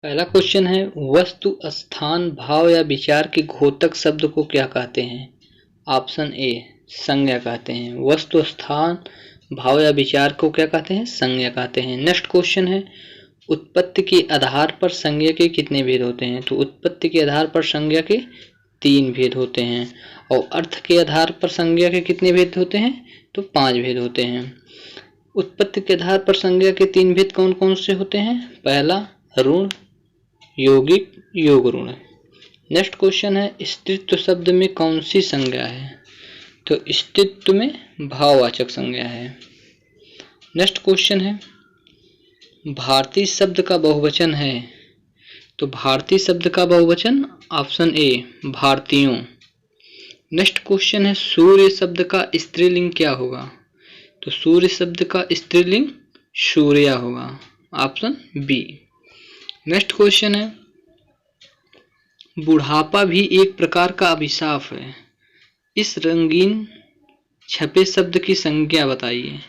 पहला क्वेश्चन है, वस्तु, स्थान, भाव या विचार के घोतक शब्द को क्या कहते हैं? ऑप्शन ए संज्ञा कहते हैं। वस्तु, स्थान, भाव या विचार को क्या कहते हैं? संज्ञा कहते हैं। नेक्स्ट क्वेश्चन है, उत्पत्ति के आधार पर संज्ञा के कितने भेद होते हैं? तो उत्पत्ति के आधार पर संज्ञा के 3 भेद होते हैं। और अर्थ के आधार पर संज्ञा के कितने भेद होते हैं? तो 5 भेद होते हैं। उत्पत्ति के आधार पर संज्ञा के 3 भेद कौन कौन से होते हैं? पहला ऋण, यौगिक, योग ऋण। नेक्स्ट क्वेश्चन है, स्त्रीत्व शब्द में कौन सी संज्ञा है? तो स्त्रीत्व में भाववाचक संज्ञा है। नेक्स्ट क्वेश्चन है, भारतीय शब्द का बहुवचन है। तो भारतीय शब्द का बहुवचन ऑप्शन ए भारतीयों। नेक्स्ट क्वेश्चन है, सूर्य शब्द का स्त्रीलिंग क्या होगा? तो सूर्य शब्द का स्त्रीलिंग सूर्या होगा, ऑप्शन बी। नेक्स्ट क्वेश्चन है, बुढ़ापा भी एक प्रकार का अभिशाप है। इस रंगीन छपे शब्द की संज्ञा बताइए।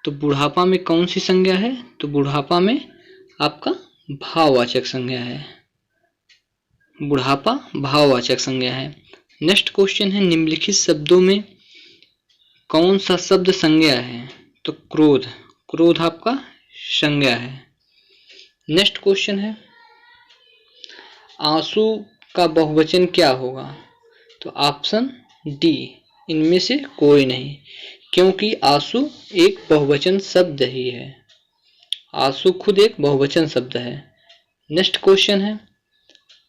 तो बुढ़ापा में कौन सी संज्ञा है? तो बुढ़ापा में आपका भाववाचक संज्ञा है। बुढ़ापा भाववाचक संज्ञा है। नेक्स्ट क्वेश्चन है, निम्नलिखित शब्दों में कौन सा शब्द संज्ञा है? तो क्रोध, क्रोध आपका संज्ञा है। नेक्स्ट क्वेश्चन है, आंसू का बहुवचन क्या होगा? तो ऑप्शन डी इनमें से कोई नहीं, क्योंकि आंसू एक बहुवचन शब्द ही है। आंसू खुद एक बहुवचन शब्द है। नेक्स्ट क्वेश्चन है,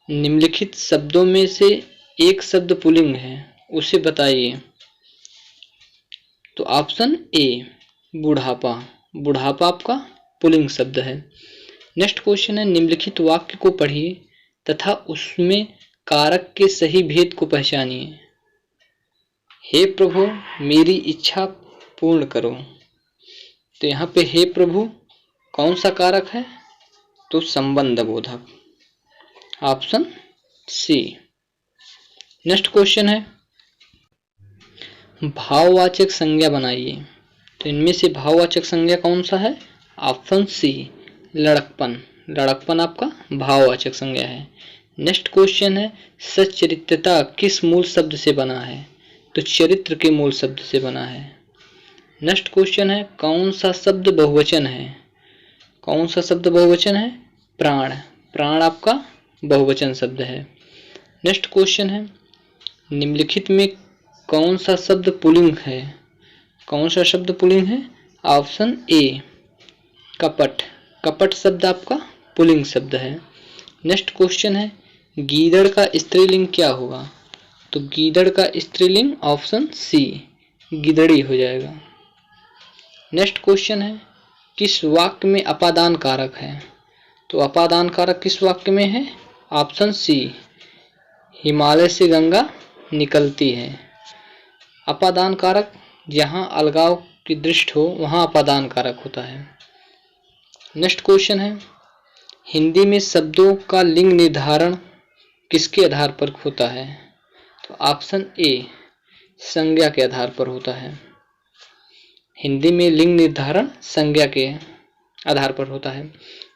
निम्नलिखित शब्दों में से एक शब्द पुल्लिंग है, उसे बताइए। तो ऑप्शन ए बुढ़ापा, बुढ़ापा आपका पुल्लिंग शब्द है। नेक्स्ट क्वेश्चन है, निम्नलिखित वाक्य को पढ़िए तथा उसमें कारक के सही भेद को पहचानिए। हे प्रभु मेरी इच्छा पूर्ण करो। तो यहाँ पे हे प्रभु कौन सा कारक है? तो संबंध बोधक, ऑप्शन सी। नेक्स्ट क्वेश्चन है, भाववाचक संज्ञा बनाइए। तो इनमें से भाववाचक संज्ञा कौन सा है? ऑप्शन सी लड़कपन, लड़कपन आपका भाववाचक संज्ञा है। नेक्स्ट क्वेश्चन है, सच्चरित्रता किस मूल शब्द से बना है? तो चरित्र के मूल शब्द से बना है। नेक्स्ट क्वेश्चन है, कौन सा शब्द बहुवचन है? कौन सा शब्द बहुवचन है? प्राण, प्राण आपका बहुवचन शब्द है। नेक्स्ट क्वेश्चन है, निम्नलिखित में कौन सा शब्द पुल्लिंग है? कौन सा शब्द पुल्लिंग है? ऑप्शन ए कपट, कपट शब्द आपका पुल्लिंग शब्द है। नेक्स्ट क्वेश्चन है, गीदड़ का स्त्रीलिंग क्या होगा? तो गीदड़ का स्त्रीलिंग ऑप्शन सी गिदड़ी हो जाएगा। नेक्स्ट क्वेश्चन है, किस वाक्य में अपादान कारक है? तो अपादान कारक किस वाक्य में है? ऑप्शन सी हिमालय से गंगा निकलती है। अपादान कारक जहाँ अलगाव की दृष्टि हो वहाँ अपादान कारक होता है। नेक्स्ट क्वेश्चन है, हिंदी में शब्दों का लिंग निर्धारण किसके आधार पर होता है? तो ऑप्शन ए संज्ञा के आधार पर होता है। हिंदी में लिंग निर्धारण संज्ञा के आधार पर होता है।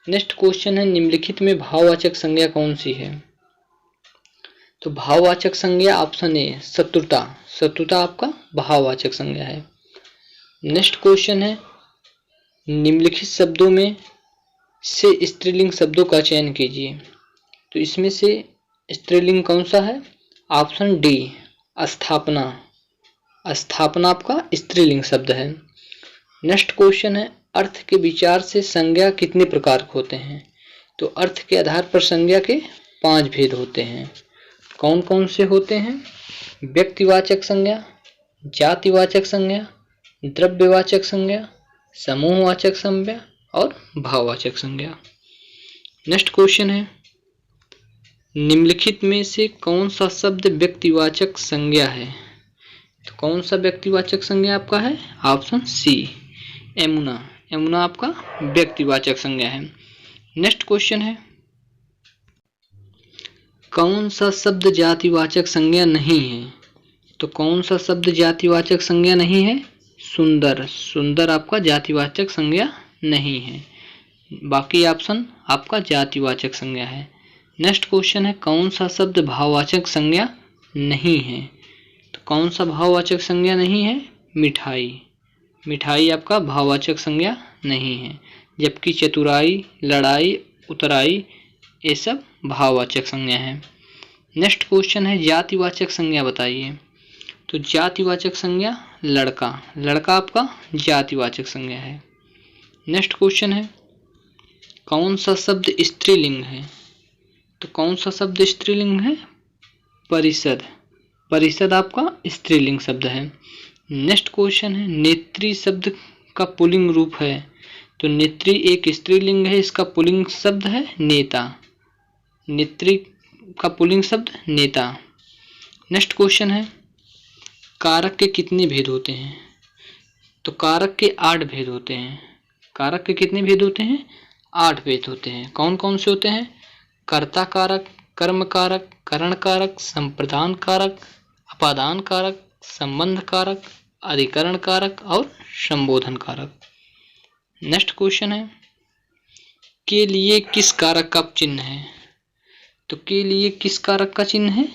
नेक्स्ट क्वेश्चन है, निम्नलिखित में भाववाचक संज्ञा कौन सी है? तो भाववाचक संज्ञा ऑप्शन ए शत्रुता, शत्रुता आपका भाववाचक संज्ञा है। नेक्स्ट क्वेश्चन है, निम्नलिखित शब्दों में से स्त्रीलिंग शब्दों का चयन कीजिए। तो इसमें से स्त्रीलिंग कौन सा है? ऑप्शन डी स्थापना, स्थापना आपका स्त्रीलिंग शब्द है। नेक्स्ट क्वेश्चन है, अर्थ के विचार से संज्ञा कितने प्रकार के होते हैं? तो अर्थ के आधार पर संज्ञा के 5 भेद होते हैं। कौन कौन से होते हैं? व्यक्तिवाचक संज्ञा, जातिवाचक संज्ञा, द्रव्यवाचक संज्ञा, समूहवाचक संज्ञा और भाववाचक संज्ञा। नेक्स्ट क्वेश्चन है, निम्नलिखित में से कौन सा शब्द व्यक्तिवाचक संज्ञा है? तो कौन सा व्यक्तिवाचक संज्ञा आपका है? ऑप्शन सी यमुना, यमुना आपका व्यक्तिवाचक संज्ञा है। नेक्स्ट क्वेश्चन है, कौन सा शब्द जातिवाचक संज्ञा नहीं है? तो कौन सा शब्द जातिवाचक संज्ञा नहीं है? सुंदर, सुंदर आपका जातिवाचक संज्ञा नहीं है। बाकी ऑप्शन आपका जातिवाचक संज्ञा है। नेक्स्ट क्वेश्चन है कौन सा शब्द भाववाचक संज्ञा नहीं है? तो कौन सा भाववाचक संज्ञा नहीं है? मिठाई। मिठाई आपका भाववाचक संज्ञा नहीं है, जबकि चतुराई, लड़ाई, उतराई ये सब भाववाचक संज्ञा है। नेक्स्ट क्वेश्चन है जातिवाचक संज्ञा बताइए। तो जातिवाचक संज्ञा लड़का, लड़का आपका जातिवाचक संज्ञा है। नेक्स्ट क्वेश्चन है कौन सा शब्द स्त्रीलिंग है? तो कौन सा शब्द स्त्रीलिंग है? परिषद। परिषद आपका स्त्रीलिंग शब्द है। नेक्स्ट क्वेश्चन है नेत्री शब्द का पुल्लिंग रूप है। तो नेत्री एक स्त्रीलिंग है, इसका पुल्लिंग शब्द है नेता। नेत्री का पुल्लिंग शब्द नेता। नेक्स्ट क्वेश्चन है कारक के कितने भेद होते हैं? तो कारक के 8 भेद होते हैं। कारक के कितने भेद होते हैं? 8 भेद होते हैं। कौन कौन से होते हैं? कर्ता कारक, कर्म कारक, करण कारक, संप्रदान कारक, अपादान कारक, संबंध कारक, अधिकरण कारक और संबोधन कारक। नेक्स्ट क्वेश्चन है के लिए किस कारक का चिन्ह है? तो के लिए किस कारक का चिन्ह है?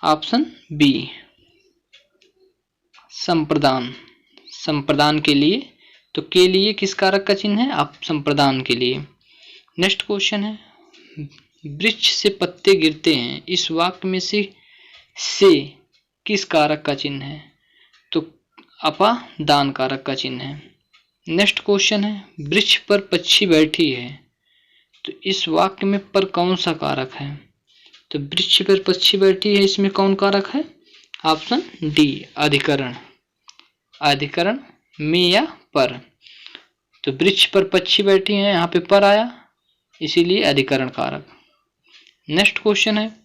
Option B संप्रदान। संप्रदान के लिए। तो के लिए किस कारक का चिन्ह है? आप संप्रदान के लिए। नेक्स्ट क्वेश्चन है वृक्ष से पत्ते गिरते हैं, इस वाक्य में से किस कारक का चिन्ह है? तो अपादान कारक का चिन्ह है। नेक्स्ट क्वेश्चन है वृक्ष पर पक्षी बैठी है, तो इस वाक्य में पर कौन सा कारक है? तो वृक्ष पर पक्षी बैठी है, इसमें कौन कारक है? ऑप्शन डी अधिकरण। अधिकरण में या पर। तो वृक्ष पर पक्षी बैठी है, यहाँ पे पर आया, इसीलिए अधिकरण कारक। नेक्स्ट क्वेश्चन है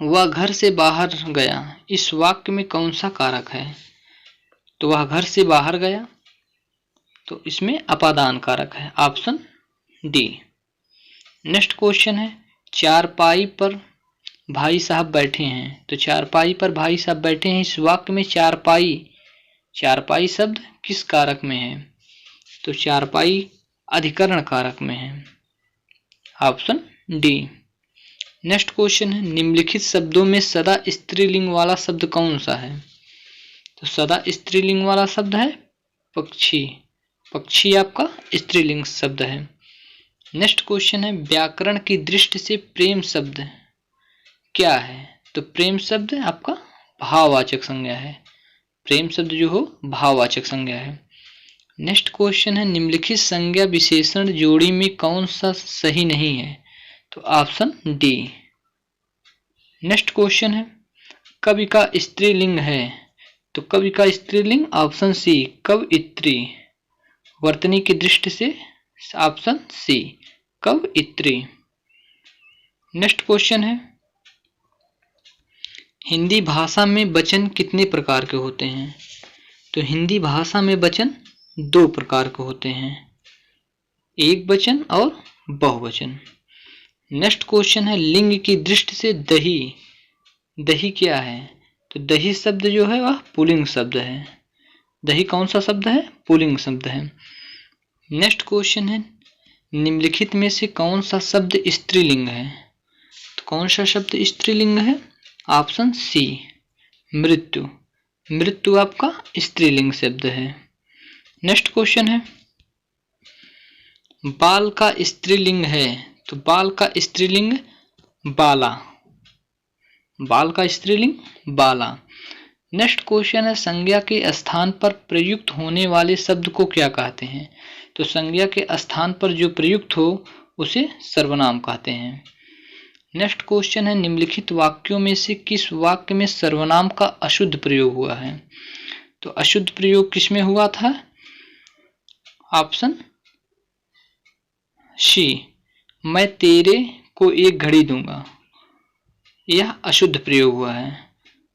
वह घर से बाहर गया, इस वाक्य में कौन सा कारक है? तो वह घर से बाहर गया, तो इसमें अपादान कारक है, ऑप्शन डी। नेक्स्ट क्वेश्चन है चारपाई पर भाई साहब बैठे हैं, तो चारपाई पर भाई साहब बैठे हैं, इस वाक्य में चारपाई, चारपाई शब्द किस कारक में है? तो चारपाई अधिकरण कारक में है, ऑप्शन डी। नेक्स्ट क्वेश्चन है निम्नलिखित शब्दों में सदा स्त्रीलिंग वाला शब्द कौन सा है? तो सदा स्त्रीलिंग वाला शब्द है पक्षी। पक्षी आपका स्त्रीलिंग शब्द है। नेक्स्ट क्वेश्चन है व्याकरण की दृष्टि से प्रेम शब्द क्या है? तो प्रेम शब्द आपका भाववाचक संज्ञा है। प्रेम शब्द जो हो भाववाचक संज्ञा है। नेक्स्ट क्वेश्चन है निम्नलिखित संज्ञा विशेषण जोड़ी में कौन सा सही नहीं है? तो ऑप्शन डी। नेक्स्ट क्वेश्चन है कवि का स्त्रीलिंग है, तो कवि का स्त्रीलिंग ऑप्शन सी कवयित्री। वर्तनी की दृष्टि से ऑप्शन सी कवयित्री। नेक्स्ट क्वेश्चन है हिंदी भाषा में वचन कितने प्रकार के होते हैं? तो हिंदी भाषा में वचन 2 प्रकार के होते हैं, एक वचन और बहुवचन। नेक्स्ट क्वेश्चन है लिंग की दृष्टि से दही, दही क्या है? तो दही शब्द जो है वह पुल्लिंग शब्द है। दही कौन सा शब्द है? पुल्लिंग शब्द है। नेक्स्ट क्वेश्चन है निम्नलिखित में से कौन सा शब्द स्त्रीलिंग है? तो कौन सा शब्द स्त्रीलिंग है? ऑप्शन सी मृत्यु। मृत्यु आपका स्त्रीलिंग शब्द है। नेक्स्ट क्वेश्चन है बाल का स्त्रीलिंग है, तो बाल का स्त्रीलिंग बाला। बाल का स्त्रीलिंग बाला। नेक्स्ट क्वेश्चन है संज्ञा के स्थान पर प्रयुक्त होने वाले शब्द को क्या कहते हैं? तो संज्ञा के स्थान पर जो प्रयुक्त हो उसे सर्वनाम कहते हैं। नेक्स्ट क्वेश्चन है निम्नलिखित वाक्यों में से किस वाक्य में सर्वनाम का अशुद्ध प्रयोग हुआ है? तो अशुद्ध प्रयोग किसमें हुआ था? ऑप्शन सी मैं तेरे को एक घड़ी दूंगा, यह अशुद्ध प्रयोग हुआ है।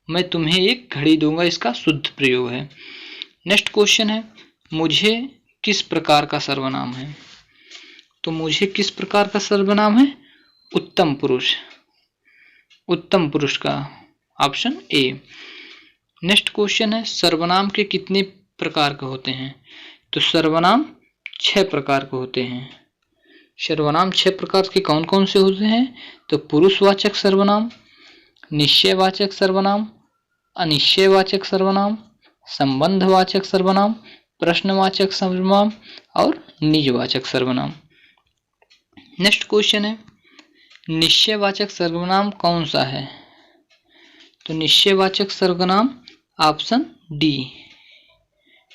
मैं तुम्हें एक घड़ी दूंगा, इसका शुद्ध प्रयोग है। नेक्स्ट क्वेश्चन है मुझे किस प्रकार का सर्वनाम है? तो मुझे किस प्रकार का सर्वनाम है? उत्तम पुरुष। उत्तम पुरुष का, ऑप्शन ए। नेक्स्ट क्वेश्चन है सर्वनाम के कितने प्रकार के होते हैं? तो सर्वनाम 6 प्रकार के होते हैं। सर्वनाम 6 प्रकार के कौन कौन से होते हैं? तो पुरुषवाचक सर्वनाम, निश्चयवाचक सर्वनाम, अनिश्चयवाचक सर्वनाम, संबंधवाचक सर्वनाम, प्रश्नवाचक सर्वनाम और निजवाचक सर्वनाम। नेक्स्ट क्वेश्चन है, निश्चयवाचक सर्वनाम कौन सा है? तो निश्चयवाचक सर्वनाम ऑप्शन डी,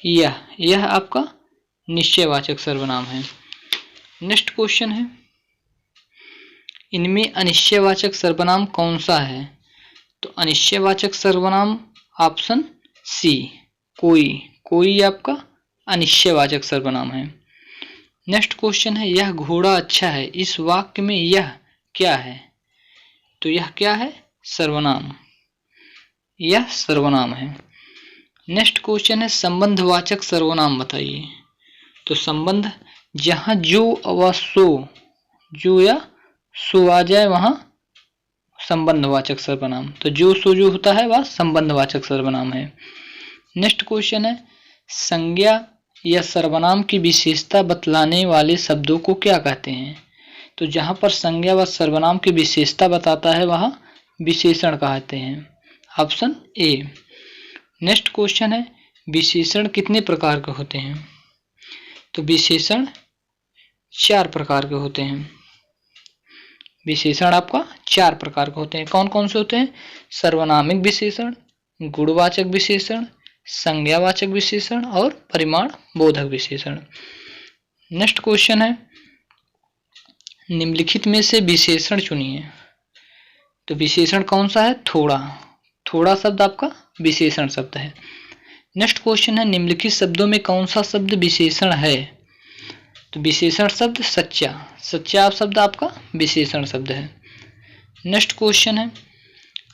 यह आपका निश्चयवाचक सर्वनाम है। नेक्स्ट क्वेश्चन है, इनमें अनिश्चयवाचक सर्वनाम कौन सा है? तो अनिश्चयवाचक सर्वनाम ऑप्शन सी, कोई आपका अनिश्चयवाचक सर्वनाम है। नेक्स्ट क्वेश्चन है, यह घोड़ा अच्छा है, इस वाक्य में यह क्या है? तो यह क्या है? सर्वनाम, यह सर्वनाम है। नेक्स्ट क्वेश्चन है, संबंधवाचक सर्वनाम बताइए। तो संबंध, जहां जो व सो, जो या सो आ जाए वहां संबंधवाचक सर्वनाम। तो जो सो जो होता है वह संबंधवाचक सर्वनाम है। नेक्स्ट क्वेश्चन है, संज्ञा या सर्वनाम की विशेषता बतलाने वाले शब्दों को क्या कहते हैं? तो जहां पर संज्ञा व सर्वनाम की विशेषता बताता है वह विशेषण कहते हैं, ऑप्शन ए। नेक्स्ट क्वेश्चन है, विशेषण कितने प्रकार के होते हैं? तो विशेषण 4 प्रकार के होते हैं। विशेषण आपका 4 प्रकार के होते हैं। कौन कौन से होते हैं? सर्वनामिक विशेषण, गुणवाचक विशेषण, संज्ञावाचक विशेषण और परिमाण बोधक विशेषण। नेक्स्ट क्वेश्चन है, निम्नलिखित में से विशेषण चुनिए। तो विशेषण कौन सा है? थोड़ा शब्द आपका विशेषण शब्द है। नेक्स्ट क्वेश्चन है, निम्नलिखित शब्दों में कौन सा शब्द विशेषण है? तो विशेषण शब्द सच्चा शब्द आपका विशेषण शब्द है। नेक्स्ट क्वेश्चन है,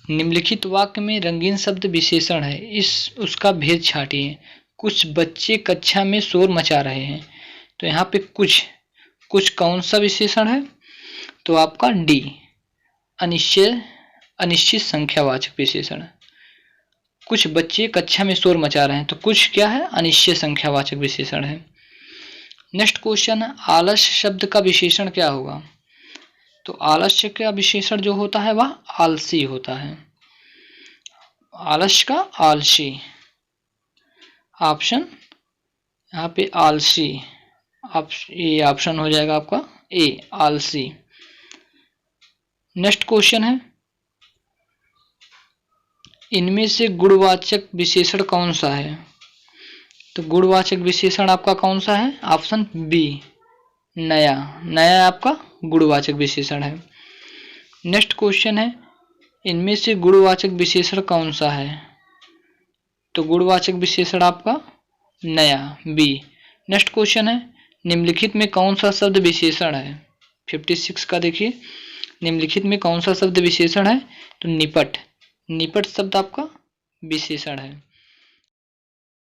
निम्नलिखित वाक्य में रंगीन शब्द विशेषण है, उसका भेद छाटिए। कुछ बच्चे कक्षा में शोर मचा रहे हैं। तो यहाँ पे कुछ कौन सा विशेषण है? तो आपका डी, अनिश्चित संख्यावाचक विशेषण। कुछ बच्चे कक्षा में शोर मचा रहे हैं, तो कुछ क्या है? अनिश्चित संख्यावाचक विशेषण है। नेक्स्ट क्वेश्चन है, आलस्य शब्द का विशेषण क्या होगा? तो आलस्य का विशेषण जो होता है वह आलसी होता है। आलस्य का आलसी, ऑप्शन यहाँ पे आलसी, ये ऑप्शन हो जाएगा आपका ए, आलसी। नेक्स्ट क्वेश्चन है, इनमें से गुणवाचक विशेषण कौन सा है? तो गुणवाचक विशेषण आपका कौन सा है? ऑप्शन बी, नया आपका गुणवाचक विशेषण है। नेक्स्ट क्वेश्चन है, इनमें से गुणवाचक विशेषण कौन सा है? तो गुणवाचक विशेषण आपका नया, बी। नेक्स्ट क्वेश्चन है, निम्नलिखित में कौन सा शब्द विशेषण है? 56 का देखिए, निम्नलिखित में कौन सा शब्द विशेषण है? तो निपट शब्द आपका विशेषण है।